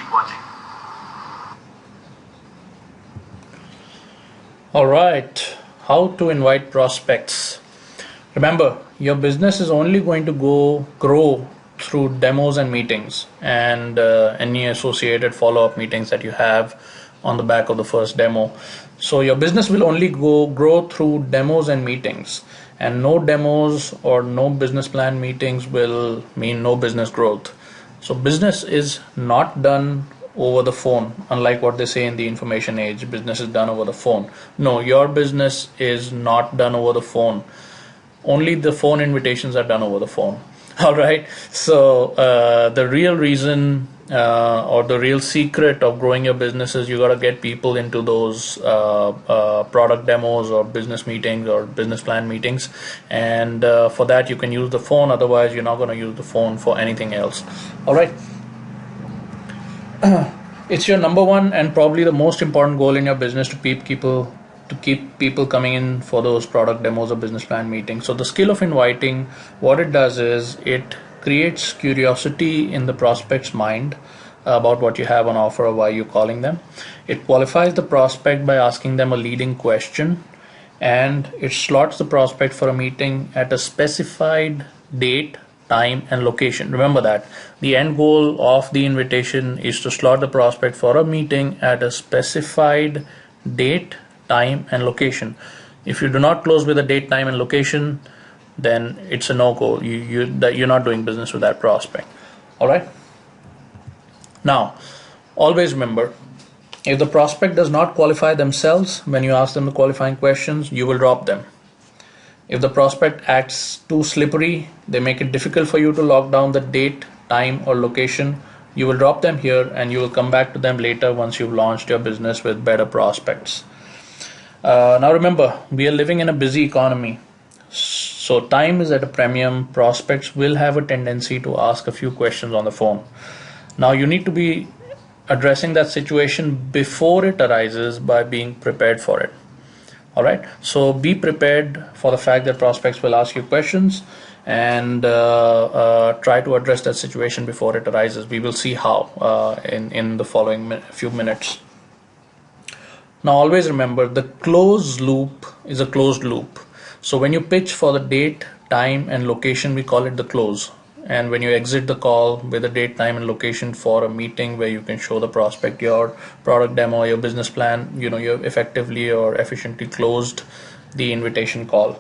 keep watching. All right, how to invite prospects. Remember, your business is only going to grow through demos and meetings and any associated follow-up meetings that you have on the back of the first demo. So your business will only grow through demos and meetings, and no demos or no business plan meetings will mean no business growth. So business is not done over the phone, unlike what they say in the information age, business is done over the phone. No, your business is not done over the phone. Only the phone invitations are done over the phone. All right. So the real reason or the real secret of growing your business is you got to get people into those product demos or business meetings or business plan meetings, and for that you can use the phone. Otherwise, you're not going to use the phone for anything else. All right. It's your number one and probably the most important goal in your business to keep people coming in for those product demos or business plan meetings. So the skill of inviting, what it does is it creates curiosity in the prospect's mind about what you have on offer or why you're calling them. It qualifies the prospect by asking them a leading question, and it slots the prospect for a meeting at a specified date, time, and location. Remember that the end goal of the invitation is to slot the prospect for a meeting at a specified date, time, and location. If you do not close with a date, time, and location, then it's a no-go. You're not doing business with that prospect. All right. Now, always remember, if the prospect does not qualify themselves when you ask them the qualifying questions, you will drop them. If the prospect acts too slippery, they make it difficult for you to lock down the date, time, or location, you will drop them here and you will come back to them later once you've launched your business with better prospects. Now remember, we are living in a busy economy, so time is at a premium. Prospects will have a tendency to ask a few questions on the phone. Now you need to be addressing that situation before it arises by being prepared for it. All right, so be prepared for the fact that prospects will ask you questions, and try to address that situation before it arises. We will see how in the following few minutes. Now always remember, the closed loop is a closed loop. So when you pitch for the date, time, and location, we call it the close. And when you exit the call with a date, time, and location for a meeting where you can show the prospect your product demo, your business plan, you've effectively or efficiently closed the invitation call.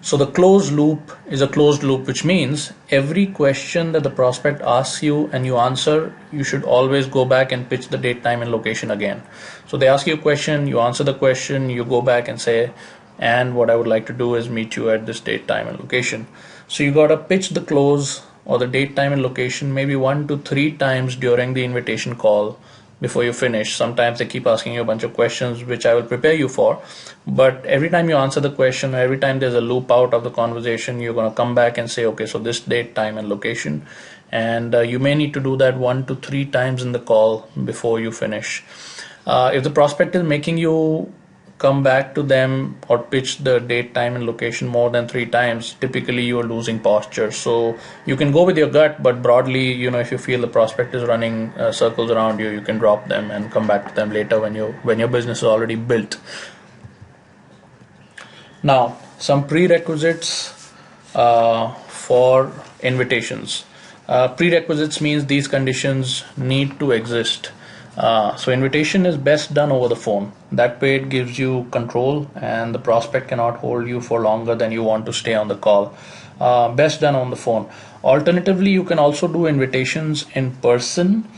So the closed loop is a closed loop, which means every question that the prospect asks you and you answer, you should always go back and pitch the date, time, and location again. So they ask you a question, you answer the question, you go back and say, and what I would like to do is meet you at this date, time, and location. So you got to pitch the close or the date, time, and location maybe 1 to 3 times during the invitation call before you finish. Sometimes they keep asking you a bunch of questions, which I will prepare you for. But every time you answer the question, every time there's a loop out of the conversation, you're going to come back and say, okay, so this date, time, and location. And you may need to do that 1 to 3 times in the call before you finish. If the prospect is making you come back to them or pitch the date, time, and location more than 3 times, typically you are losing posture. So you can go with your gut, but broadly, if you feel the prospect is running circles around you, you can drop them and come back to them later when your business is already built. Now, some prerequisites for invitations. Prerequisites means these conditions need to exist. So invitation is best done over the phone. That way it gives you control and the prospect cannot hold you for longer than you want to stay on the call. Best done on the phone. Alternatively, you can also do invitations in person,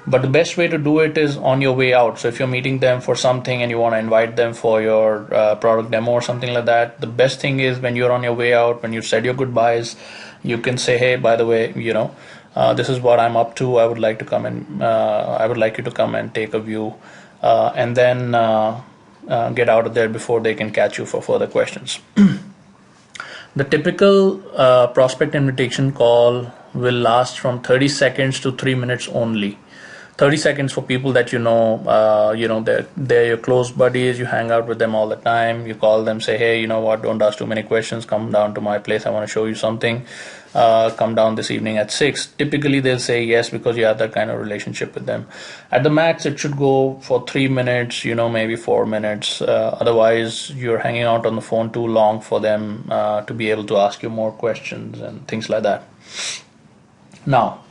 but the best way to do it is on your way out. So if you're meeting them for something and you want to invite them for your product demo or something like that, the best thing is when you're on your way out, when you've said your goodbyes, you can say, hey, by the way, this is what I'm up to. I would like to come and I would like you to come and take a view, and then get out of there before they can catch you for further questions. The typical prospect invitation call will last from 30 seconds to 3 minutes only. 30 seconds for people that they're your close buddies, you hang out with them all the time, you call them, say, hey, you know what, don't ask too many questions, come down to my place, I want to show you something, come down this evening at 6. Typically they'll say yes, because you have that kind of relationship with them. At the max it should go for 3 minutes, maybe 4 minutes. Otherwise you're hanging out on the phone too long for them to be able to ask you more questions and things like that. Now,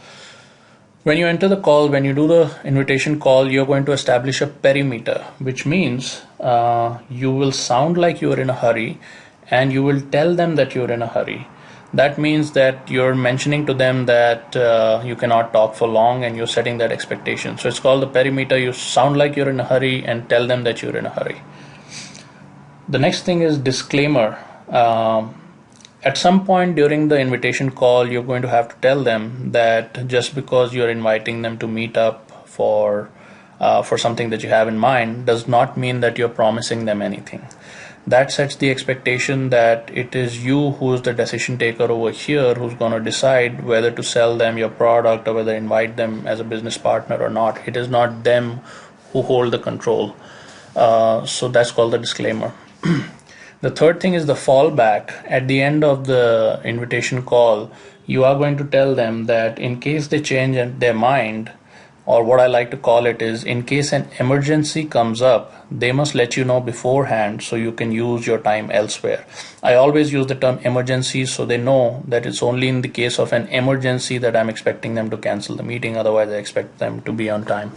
when you enter the call, when you do the invitation call, you're going to establish a perimeter, which means you will sound like you're in a hurry, and you will tell them that you're in a hurry. That means that you're mentioning to them that you cannot talk for long, and you're setting that expectation. So it's called the perimeter. You sound like you're in a hurry and tell them that you're in a hurry. The next thing is disclaimer. At some point during the invitation call, you're going to have to tell them that just because you're inviting them to meet up for something that you have in mind does not mean that you're promising them anything. That sets the expectation that it is you who's the decision taker over here, who's going to decide whether to sell them your product or whether invite them as a business partner or not. It is not them who hold the control. So that's called the disclaimer. The third thing is the fallback. At the end of the invitation call, you are going to tell them that in case they change their mind, or what I like to call it is, in case an emergency comes up, they must let you know beforehand so you can use your time elsewhere. I always use the term emergency so they know that it's only in the case of an emergency that I'm expecting them to cancel the meeting. Otherwise, I expect them to be on time.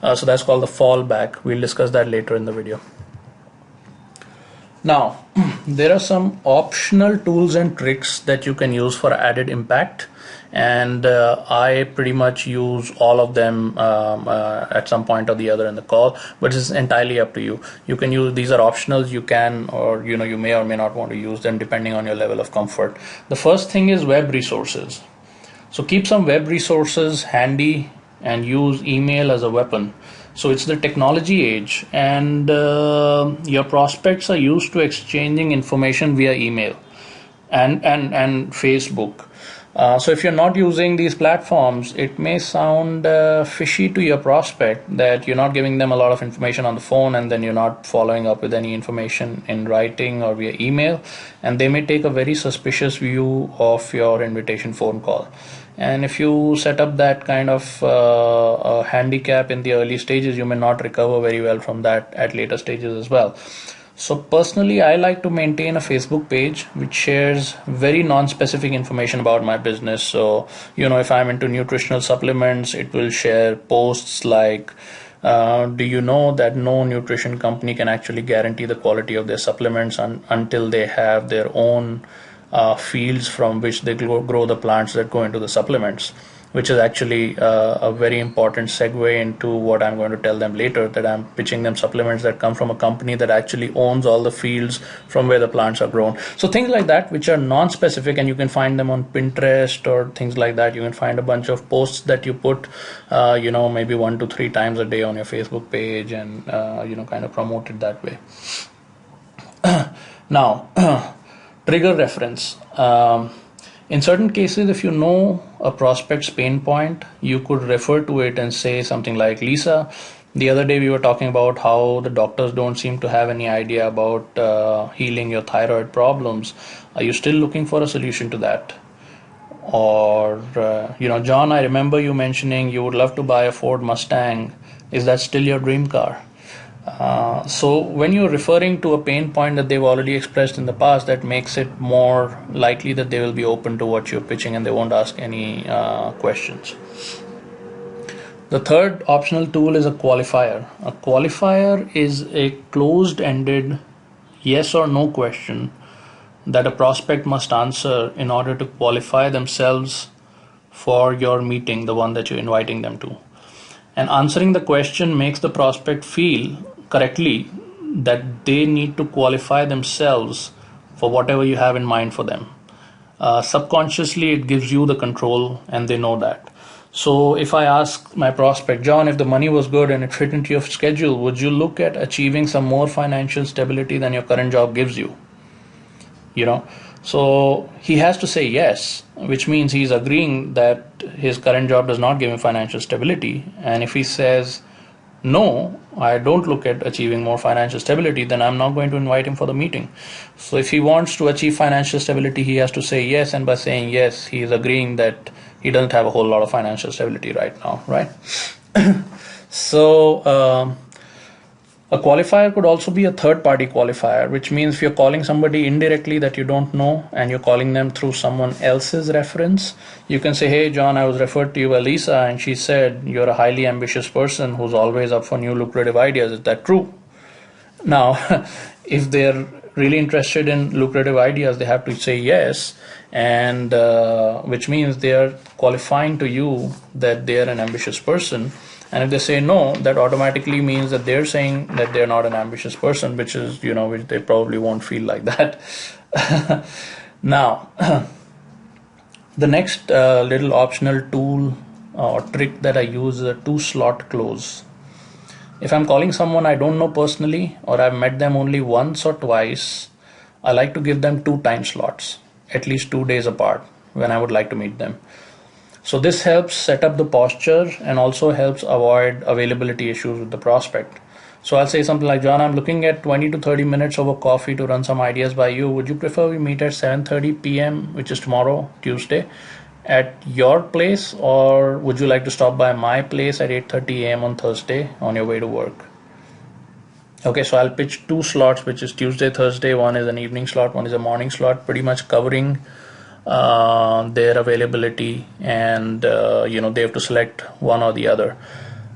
So that's called the fallback. We'll discuss that later in the video. Now, there are some optional tools and tricks that you can use for added impact, and I pretty much use all of them at some point or the other in the call, but it's entirely up to you. You can use, these are optionals, you can, or you may or may not want to use them depending on your level of comfort. The first thing is web resources. So keep some web resources handy and use email as a weapon. So it's the technology age, and your prospects are used to exchanging information via email and Facebook. So if you're not using these platforms, it may sound fishy to your prospect that you're not giving them a lot of information on the phone, and then you're not following up with any information in writing or via email, and they may take a very suspicious view of your invitation phone call. And if you set up that kind of a handicap in the early stages, you may not recover very well from that at later stages as well. So personally, I like to maintain a Facebook page which shares very non-specific information about my business. So, if I'm into nutritional supplements, it will share posts like, do you know that no nutrition company can actually guarantee the quality of their supplements until they have their own fields from which they grow the plants that go into the supplements, which is actually a very important segue into what I'm going to tell them later, that I'm pitching them supplements that come from a company that actually owns all the fields from where the plants are grown. So things like that, which are non-specific, and you can find them on Pinterest or things like that. You can find a bunch of posts that you put, maybe 1 to 3 times a day on your Facebook page, and, kind of promote it that way. Now, trigger reference. In certain cases, if you know a prospect's pain point, you could refer to it and say something like, Lisa, the other day we were talking about how the doctors don't seem to have any idea about healing your thyroid problems. Are you still looking for a solution to that? Or, John, I remember you mentioning you would love to buy a Ford Mustang. Is that still your dream car? So when you're referring to a pain point that they've already expressed in the past, that makes it more likely that they will be open to what you're pitching and they won't ask any questions. The third optional tool is a qualifier. A qualifier is a closed-ended yes or no question that a prospect must answer in order to qualify themselves for your meeting, the one that you're inviting them to. And answering the question makes the prospect feel correctly that they need to qualify themselves for whatever you have in mind for them. Subconsciously, it gives you the control, and they know that. So if I ask my prospect, John, if the money was good and it fit into your schedule, would you look at achieving some more financial stability than your current job gives you? So he has to say yes, which means he's agreeing that his current job does not give him financial stability. And if he says, no, I don't look at achieving more financial stability, then I'm not going to invite him for the meeting. So if he wants to achieve financial stability, he has to say yes. And by saying yes, he is agreeing that he doesn't have a whole lot of financial stability right now, right? So a qualifier could also be a third-party qualifier, which means if you're calling somebody indirectly that you don't know and you're calling them through someone else's reference, you can say, hey, John, I was referred to you by Lisa, and she said you're a highly ambitious person who's always up for new lucrative ideas. Is that true? Now, if they're really interested in lucrative ideas, they have to say yes, and which means they're qualifying to you that they're an ambitious person. And if they say no, that automatically means that they're saying that they're not an ambitious person, which is, which they probably won't feel like that. Now, the next little optional tool or trick that I use is a 2-slot close. If I'm calling someone I don't know personally, or I've met them only once or twice, I like to give them 2 time slots, at least 2 days apart, when I would like to meet them. So this helps set up the posture and also helps avoid availability issues with the prospect. So I'll say something like, John, I'm looking at 20 to 30 minutes over coffee to run some ideas by you. Would you prefer we meet at 7:30 p.m., which is tomorrow, Tuesday, at your place, or would you like to stop by my place at 8:30 a.m. on Thursday on your way to work? Okay, so I'll pitch 2 slots, which is Tuesday, Thursday. One is an evening slot, one is a morning slot, pretty much covering their availability, and they have to select one or the other.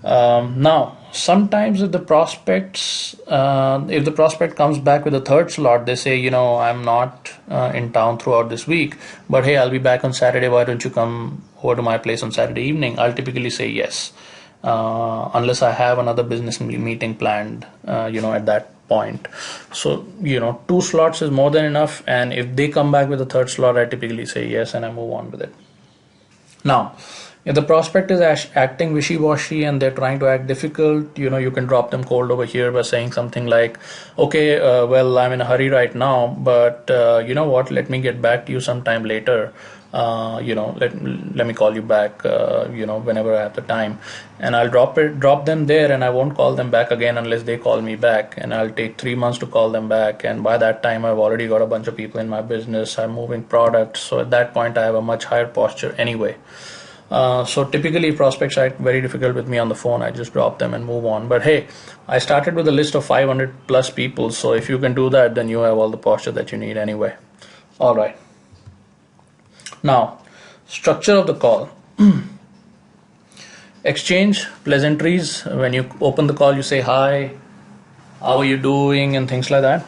Now, sometimes if the prospect comes back with a 3rd slot, they say, I'm not in town throughout this week, but hey, I'll be back on Saturday. Why don't you come over to my place on Saturday evening? I'll typically say yes, unless I have another business meeting planned, at that point. So 2 slots is more than enough, and if they come back with a 3rd slot, I typically say yes and I move on with it. Now, if the prospect is acting wishy-washy and they're trying to act difficult, you can drop them cold over here by saying something like, okay, well, I'm in a hurry right now, but you know what, let me get back to you sometime later. Let me call you back, whenever I have the time, and I'll drop them there, and I won't call them back again unless they call me back, and I'll take 3 months to call them back, and by that time I've already got a bunch of people in my business, I'm moving products, so at that point I have a much higher posture anyway. So typically prospects act very difficult with me on the phone, I just drop them and move on. But hey, I started with a list of 500 plus people, so if you can do that, then you have all the posture that you need anyway. All right. Now, structure of the call. Exchange pleasantries. When you open the call, you say hi, how are you doing, and things like that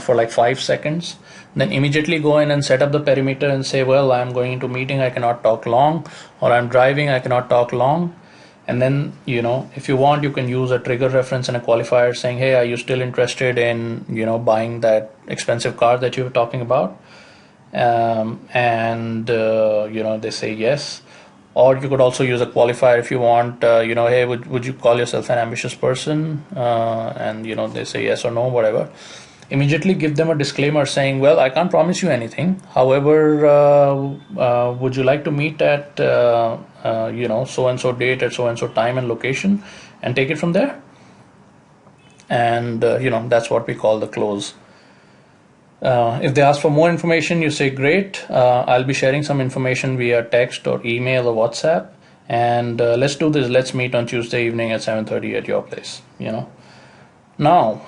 for like 5 seconds. Then immediately go in and set up the perimeter and say, well, I'm going into a meeting, I cannot talk long, or I'm driving, I cannot talk long. And then, if you want, you can use a trigger reference and a qualifier saying, hey, are you still interested in, buying that expensive car that you were talking about? They say yes. Or you could also use a qualifier if you want, hey, would you call yourself an ambitious person? And they say yes or no, whatever. Immediately give them a disclaimer saying, well, I can't promise you anything. However, would you like to meet at, so-and-so date at so-and-so time and location, and take it from there? And, that's what we call the close. If they ask for more information, you say, great, I'll be sharing some information via text or email or WhatsApp, and let's do this. Let's meet on Tuesday evening at 7:30 at your place, Now,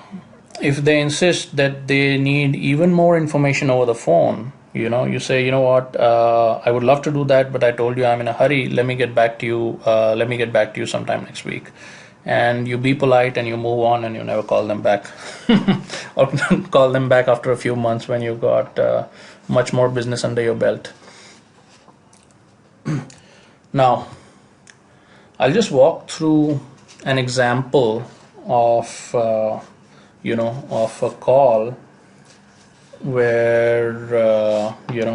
if they insist that they need even more information over the phone, you say, what, I would love to do that, but I told you I'm in a hurry. Let me get back to you sometime next week. And you be polite and you move on, and you never call them back. Or call them back after a few months when you've got much more business under your belt. Now, I'll just walk through an example of of a call where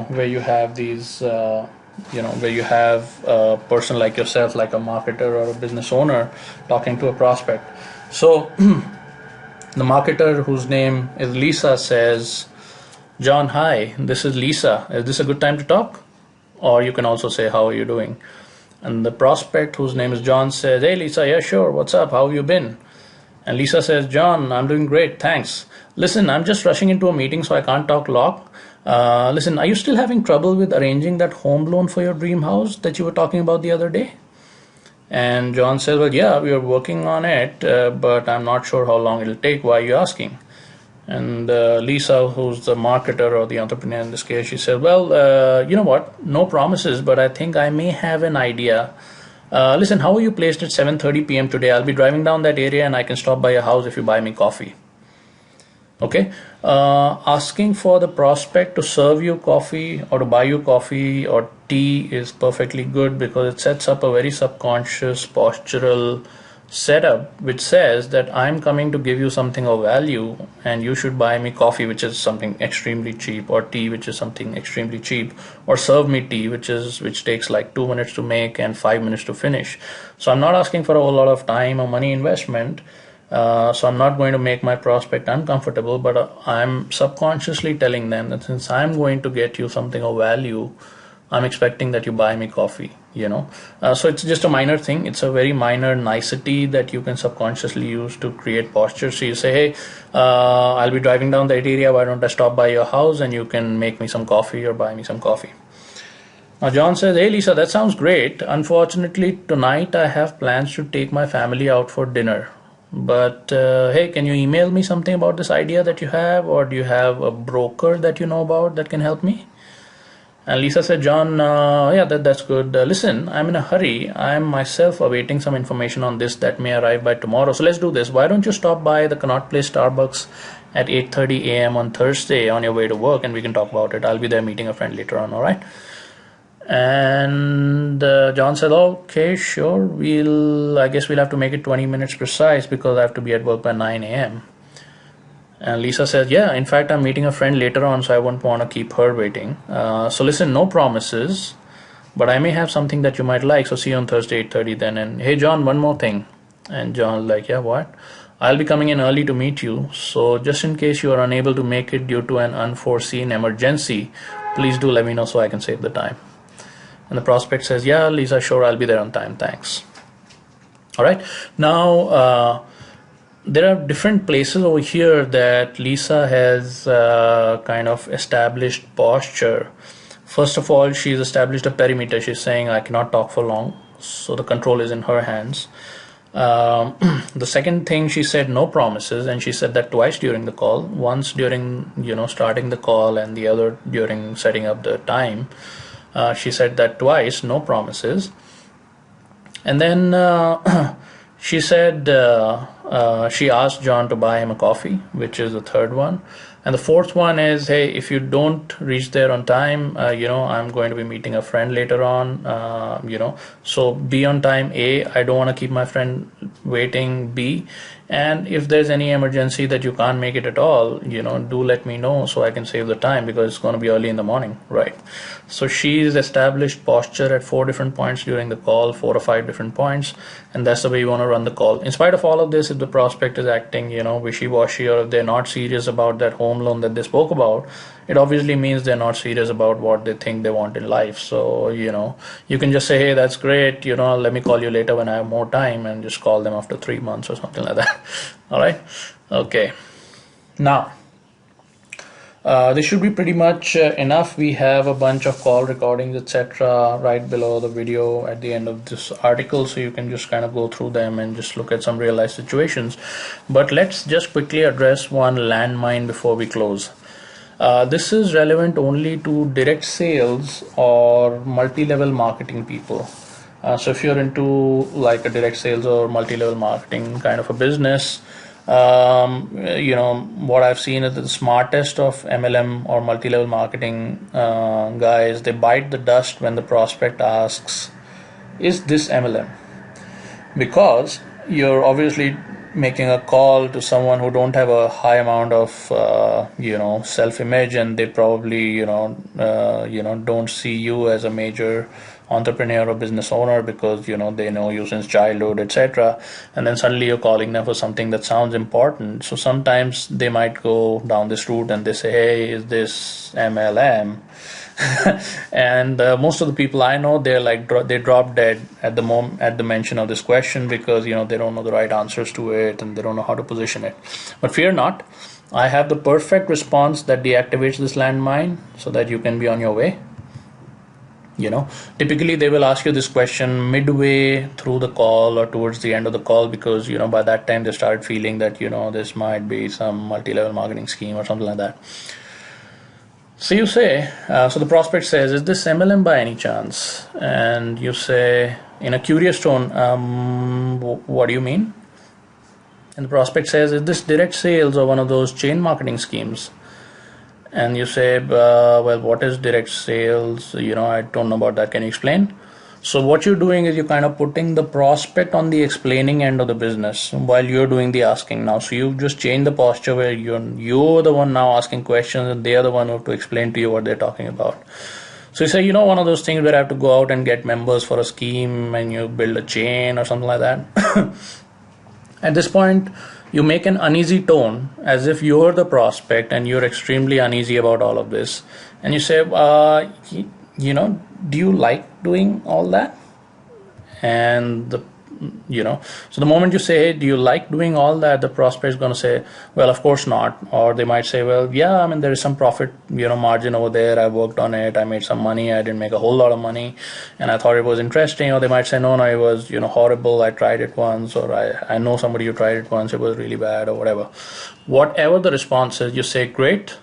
where you have these where you have a person like yourself, like a marketer or a business owner, talking to a prospect. So the marketer, whose name is Lisa, says, John, hi, this is Lisa. Is this a good time to talk? Or you can also say, how are you doing? And the prospect, whose name is John, says, hey, Lisa, yeah, sure, what's up? How have you been? And Lisa says, John, I'm doing great, thanks. Listen, I'm just rushing into a meeting, so I can't talk long. Listen, are you still having trouble with arranging that home loan for your dream house that you were talking about the other day? And John says, well, yeah, we are working on it, but I'm not sure how long it'll take. Why are you asking? And Lisa, who's the marketer or the entrepreneur in this case, she said, well, you know what? No promises, but I think I may have an idea. Listen, how are you placed at 7:30 p.m. today? I'll be driving down that area and I can stop by your house if you buy me coffee. Okay, asking for the prospect to serve you coffee or to buy you coffee or tea is perfectly good, because it sets up a very subconscious postural setup which says that I'm coming to give you something of value and you should buy me coffee, which is something extremely cheap, or tea, which is something extremely cheap, or serve me tea, which takes like 2 minutes to make and 5 minutes to finish. So I'm not asking for a whole lot of time or money investment. So I'm not going to make my prospect uncomfortable, but I'm subconsciously telling them that since I'm going to get you something of value, I'm expecting that you buy me coffee, So it's just a minor thing. It's a very minor nicety that you can subconsciously use to create posture. So you say, hey, I'll be driving down that area. Why don't I stop by your house and you can make me some coffee or buy me some coffee? Now John says, hey Lisa, that sounds great. Unfortunately, tonight I have plans to take my family out for dinner. But hey, can you email me something about this idea that you have, or do you have a broker that you know about that can help me? And Lisa said, John, yeah, that's good. Listen, I'm in a hurry. I'm myself awaiting some information on this that may arrive by tomorrow. So let's do this. Why don't you stop by the Connaught Place Starbucks at 8:30 a.m. on Thursday on your way to work, and we can talk about it. I'll be there meeting a friend later on, all right? And John said, okay, sure. I guess we'll have to make it 20 minutes precise because I have to be at work by 9 a.m. And Lisa says, yeah, in fact, I'm meeting a friend later on, so I won't want to keep her waiting. So listen, no promises, but I may have something that you might like. So see you on Thursday, 8:30 then. And hey, John, one more thing. And John's like, yeah, what? I'll be coming in early to meet you. So just in case you are unable to make it due to an unforeseen emergency, please do let me know so I can save the time. And the prospect says, yeah, Lisa, sure, I'll be there on time. Thanks. All right. Now, there are different places over here that Lisa has kind of established posture. First of all, she's established a perimeter. She's saying, I cannot talk for long. So the control is in her hands. The second thing, she said no promises, and she said that twice during the call. Once during, starting the call, and the other during setting up the time. She said that twice, no promises. And then she said she asked John to buy him a coffee, which is the third one. And the fourth one is, hey, if you don't reach there on time, I'm going to be meeting a friend later on, so be on time. A, I don't want to keep my friend waiting. B, and if there's any emergency that you can't make it at all, do let me know so I can save the time, because it's going to be early in the morning, right? So she's established posture at 4 different points during the call, 4 or 5 different points, and that's the way you want to run the call. In spite of all of this, if the prospect is acting, wishy-washy, or if they're not serious about that home loan that they spoke about, it obviously means they're not serious about what they think they want in life. So, you can just say, hey, that's great, let me call you later when I have more time, and just call them after 3 months or something like that. All right. Okay. Now, this should be pretty much enough. We have a bunch of call recordings, etc., right below the video at the end of this article, so you can just kind of go through them and just look at some real life situations. But let's just quickly address one landmine before we close. This is relevant only to direct sales or multi-level marketing people. So if you're into like a direct sales or multi-level marketing kind of a business, what I've seen is the smartest of MLM or multi-level marketing guys, they bite the dust when the prospect asks, is this MLM? Because you're obviously making a call to someone who don't have a high amount of self-image, and they probably don't see you as a major entrepreneur or business owner because they know you since childhood, etc. And then suddenly you're calling them for something that sounds important. So sometimes they might go down this route and they say, hey, is this MLM? And most of the people I know, they're like they drop dead at the mention of this question because they don't know the right answers to it and they don't know how to position it. But fear not, I have the perfect response that deactivates this landmine so that you can be on your way. Typically they will ask you this question midway through the call or towards the end of the call because by that time they start feeling that this might be some multi-level marketing scheme or something like that. So you say, so the prospect says, is this MLM by any chance? And you say, in a curious tone, what do you mean? And the prospect says, is this direct sales or one of those chain marketing schemes? And you say, well, what is direct sales? I don't know about that. Can you explain? So what you're doing is you're kind of putting the prospect on the explaining end of the business while you're doing the asking now. So you've just changed the posture where you're the one now asking questions and they are the one who have to explain to you what they're talking about. So you say, one of those things where I have to go out and get members for a scheme and you build a chain or something like that. At this point, you make an uneasy tone as if you're the prospect and you're extremely uneasy about all of this. And you say, do you like doing all that? And so the moment you say, hey, do you like doing all that, the prospect is going to say, well, of course not. Or they might say, well, yeah, I mean, there is some profit, margin over there. I worked on it. I made some money. I didn't make a whole lot of money and I thought it was interesting. Or they might say, no, it was, horrible. I tried it once, or I know somebody who tried it once. It was really bad, or whatever. Whatever the response is, you say, great.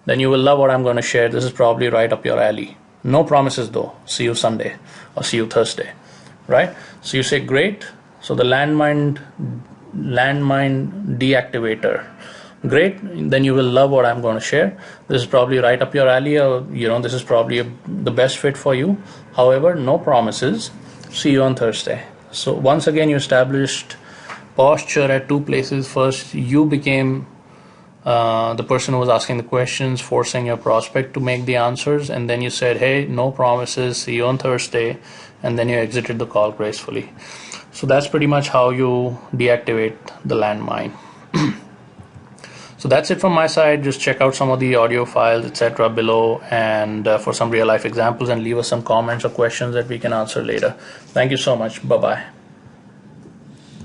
Then you will love what I'm going to share. This is probably right up your alley. No promises though. See you Sunday or see you Thursday, right? So you say, great. So the landmine deactivator. Great. Then you will love what I'm going to share. This is probably right up your alley, or this is probably the best fit for you. However, no promises. See you on Thursday. So once again, you established posture at two places. First, you became the person who was asking the questions, forcing your prospect to make the answers, and then you said, hey, no promises, see you on Thursday, and then you exited the call gracefully. So that's pretty much how you deactivate the landmine. So that's it from my side. Just check out some of the audio files, etc. below, and for some real life examples, and leave us some comments or questions that we can answer later. Thank you so much. Bye-bye.